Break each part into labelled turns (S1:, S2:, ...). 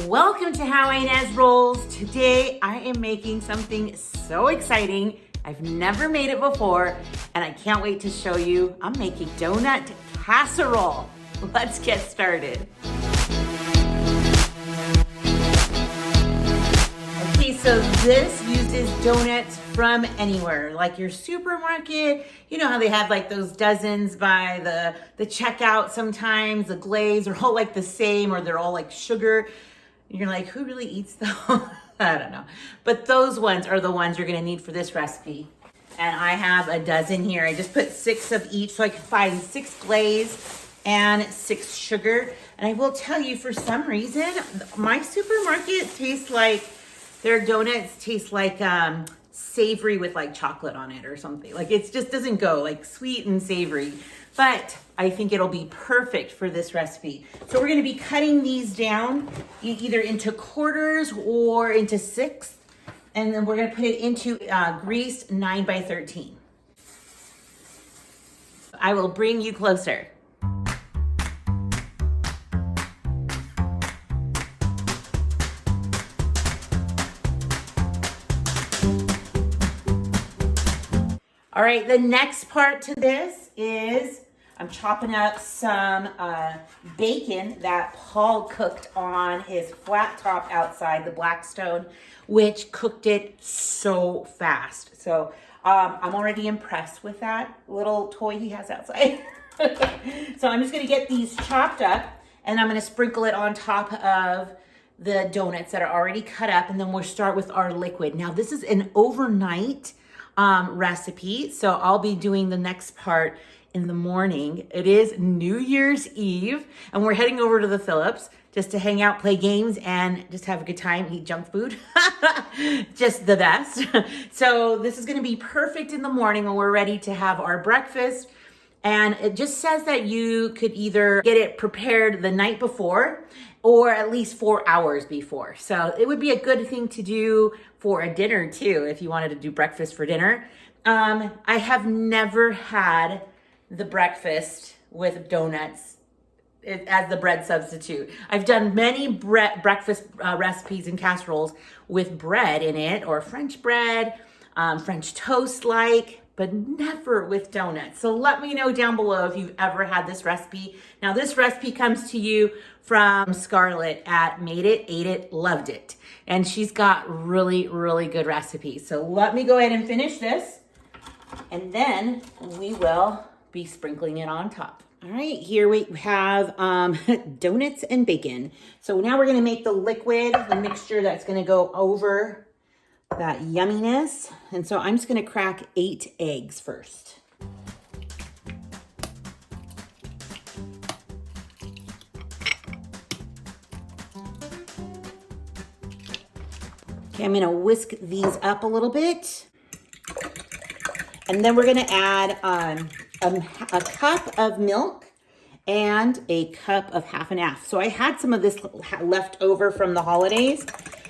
S1: Welcome to How Ines Rolls. Today I am making something so exciting. I've never made it before and I can't wait to show you. I'm making donut casserole. Let's get started. Okay, so this uses donuts from anywhere, like your supermarket. You know how they have like those dozens by the checkout sometimes, the glaze are all like the same or they're all like sugar. You're like, who really eats those? I don't know. But those ones are the ones you're gonna need for this recipe. And I have a dozen here. I just put 6 of each so I can find 6 glaze and 6 sugar. And I will tell you, for some reason, my supermarket tastes like, their donuts taste like savory with like chocolate on it or something. Like it just doesn't go like sweet and savory. But I think it'll be perfect for this recipe. So we're gonna be cutting these down either into quarters or into 6. And then we're gonna put it into greased 9 by 13. I will bring you closer. All right, the next part to this is I'm chopping up some bacon that Paul cooked on his flat top outside the Blackstone, which cooked it so fast. So I'm already impressed with that little toy he has outside. So I'm just gonna get these chopped up and I'm gonna sprinkle it on top of the donuts that are already cut up, and then we'll start with our liquid. Now this is an overnight recipe, so I'll be doing the next part in the morning. It is New Year's Eve and we're heading over to the Phillips just to hang out, play games, and just have a good time, eat junk food. Just the best. So this is gonna be perfect in the morning when we're ready to have our breakfast. And it just says that you could either get it prepared the night before or at least 4 hours before. So it would be a good thing to do for a dinner too, if you wanted to do breakfast for dinner. I have never had the breakfast with donuts as the bread substitute. I've done many breakfast recipes and casseroles with bread in it, or French bread, French toast like, but never with donuts. So let me know down below if you've ever had this recipe. Now this recipe comes to you from Scarlett at Made It, Ate It, Loved It. And she's got really, really good recipes. So let me go ahead and finish this, and then we will be sprinkling it on top. All right, here we have donuts and bacon. So now we're gonna make the liquid, the mixture that's gonna go over that yumminess. And so I'm just gonna crack 8 eggs first. Okay, I'm gonna whisk these up a little bit. And then we're gonna add a cup of milk and a cup of half and half. So I had some of this left over from the holidays.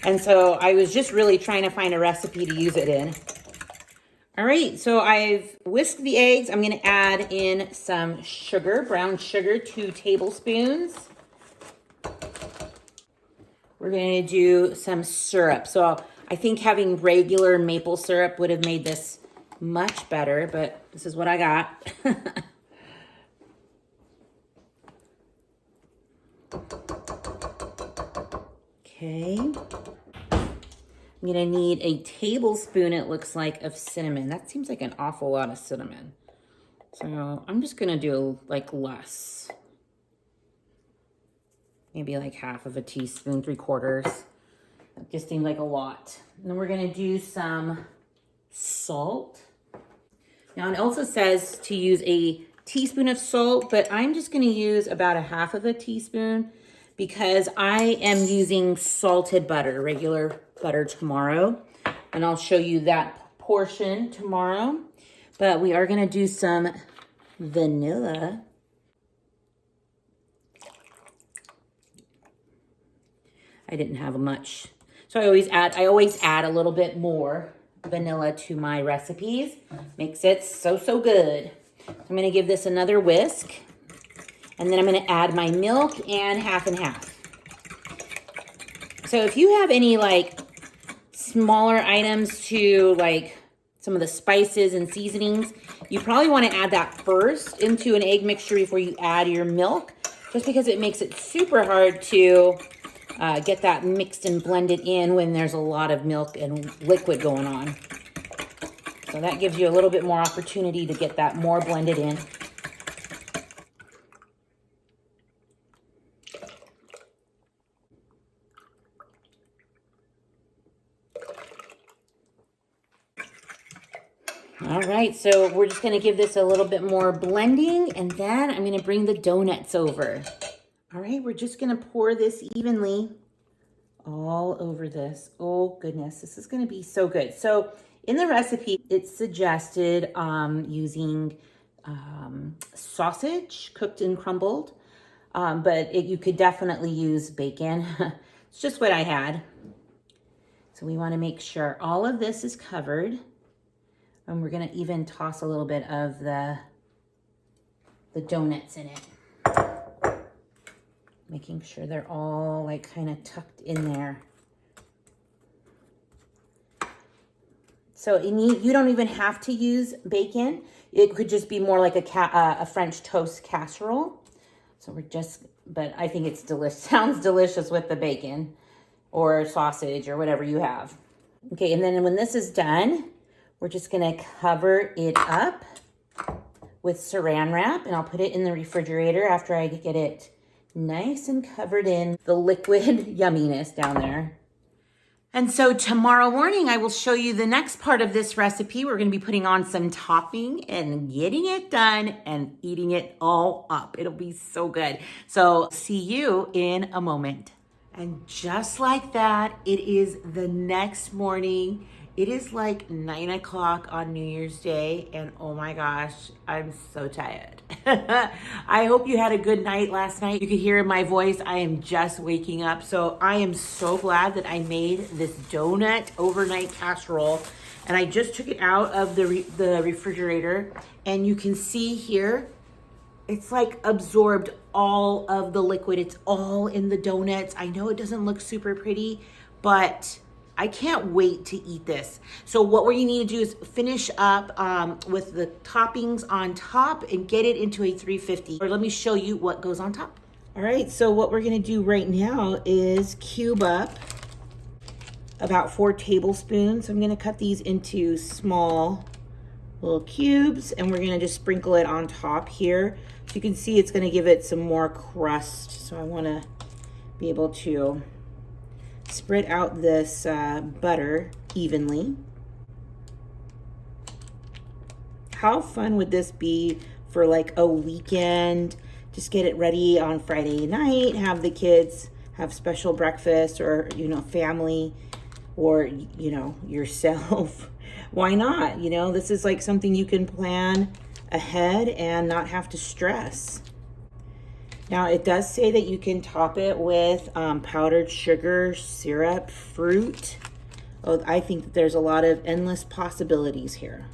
S1: And so I was just really trying to find a recipe to use it in. All right, so I've whisked the eggs. I'm gonna add in some sugar, brown sugar, 2 tablespoons. We're gonna do some syrup. So I think having regular maple syrup would have made this much better, but this is what I got. Okay. I'm gonna need a tablespoon, it looks like, of cinnamon. That seems like an awful lot of cinnamon. So I'm just gonna do like less. Maybe like half of a teaspoon, 3/4. That just seemed like a lot. And then we're gonna do some salt. Now it also says to use a teaspoon of salt, but I'm just gonna use about a half of a teaspoon because I am using salted butter, regular butter tomorrow. And I'll show you that portion tomorrow. But we are gonna do some vanilla. I didn't have much. So I always add a little bit more vanilla to my recipes. Makes it so good. I'm gonna give this another whisk. And then I'm gonna add my milk and half and half. So if you have any like smaller items to like some of the spices and seasonings, you probably want to add that first into an egg mixture before you add your milk, just because it makes it super hard to get that mixed and blended in when there's a lot of milk and liquid going on. So that gives you a little bit more opportunity to get that more blended in. All right, so we're just gonna give this a little bit more blending, and then I'm gonna bring the donuts over. All right, we're just gonna pour this evenly all over this. Oh goodness, this is gonna be so good. So in the recipe, it suggested using sausage cooked and crumbled, but you could definitely use bacon. It's just what I had. So we wanna make sure all of this is covered. And we're gonna even toss a little bit of the donuts in it. Making sure they're all like kind of tucked in there. So you don't even have to use bacon. It could just be more like a French toast casserole. So but I think it's sounds delicious with the bacon or sausage or whatever you have. Okay, and then when this is done, we're just gonna cover it up with saran wrap, and I'll put it in the refrigerator after I get it nice and covered in the liquid yumminess down there. And so tomorrow morning, I will show you the next part of this recipe. We're gonna be putting on some topping and getting it done and eating it all up. It'll be so good. So see you in a moment. And just like that, it is the next morning. It is like 9 o'clock on New Year's Day, and oh my gosh, I'm so tired. I hope you had a good night last night. You could hear in my voice, I am just waking up. So I am so glad that I made this donut overnight casserole, and I just took it out of the refrigerator, and you can see here, it's like absorbed all of the liquid. It's all in the donuts. I know it doesn't look super pretty, but I can't wait to eat this. So what we need to do is finish up with the toppings on top and get it into a 350. Or let me show you what goes on top. All right, so what we're gonna do right now is cube up about 4 tablespoons. I'm gonna cut these into small little cubes, and we're gonna just sprinkle it on top here. So you can see it's gonna give it some more crust. So I wanna be able to spread out this butter evenly. How fun would this be for like a weekend? Just get it ready on Friday night, have the kids have special breakfast, or, you know, family, or, you know, yourself. Why not? You know, this is like something you can plan ahead and not have to stress. Now, it does say that you can top it with powdered sugar, syrup, fruit. Oh, I think that there's a lot of endless possibilities here.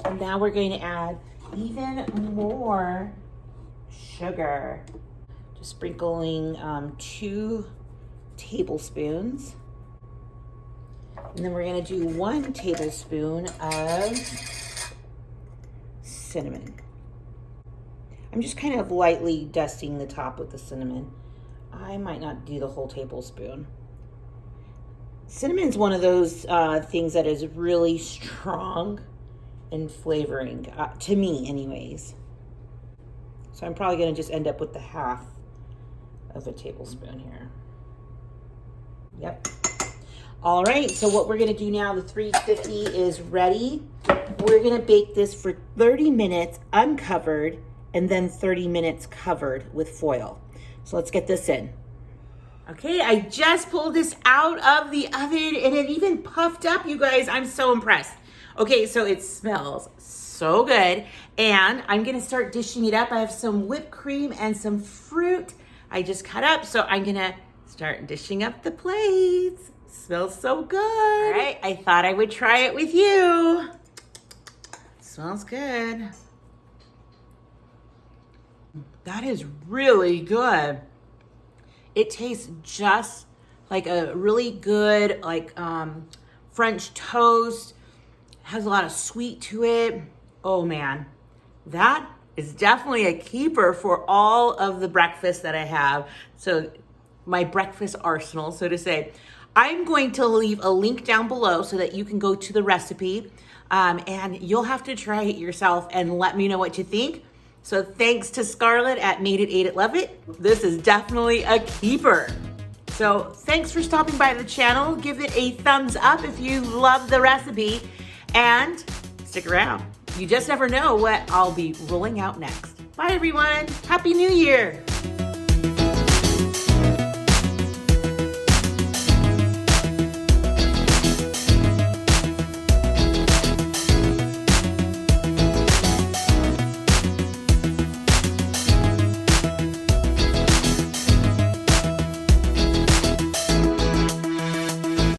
S1: And now we're going to add even more sugar. Just sprinkling 2 tablespoons. And then we're going to do 1 tablespoon of cinnamon. I'm just kind of lightly dusting the top with the cinnamon. I might not do the whole tablespoon. Cinnamon's one of those things that is really strong in flavoring, to me anyways. So I'm probably gonna just end up with the half of a tablespoon here. Yep. All right, so what we're gonna do now, the 350 is ready. We're gonna bake this for 30 minutes uncovered, and then 30 minutes covered with foil. So let's get this in. Okay, I just pulled this out of the oven, and it even puffed up, you guys. I'm so impressed. Okay, so it smells so good, and I'm gonna start dishing it up. I have some whipped cream and some fruit I just cut up, so I'm gonna start dishing up the plates. Smells so good. All right, I thought I would try it with you. Smells good. That is really good. It tastes just like a really good, like French toast. Has a lot of sweet to it. Oh man, that is definitely a keeper for all of the breakfasts that I have. So my breakfast arsenal, so to say. I'm going to leave a link down below so that you can go to the recipe and you'll have to try it yourself and let me know what you think. So thanks to Scarlett at Made It, Ate It, Love It. This is definitely a keeper. So thanks for stopping by the channel. Give it a thumbs up if you love the recipe and stick around. You just never know what I'll be rolling out next. Bye everyone. Happy New Year.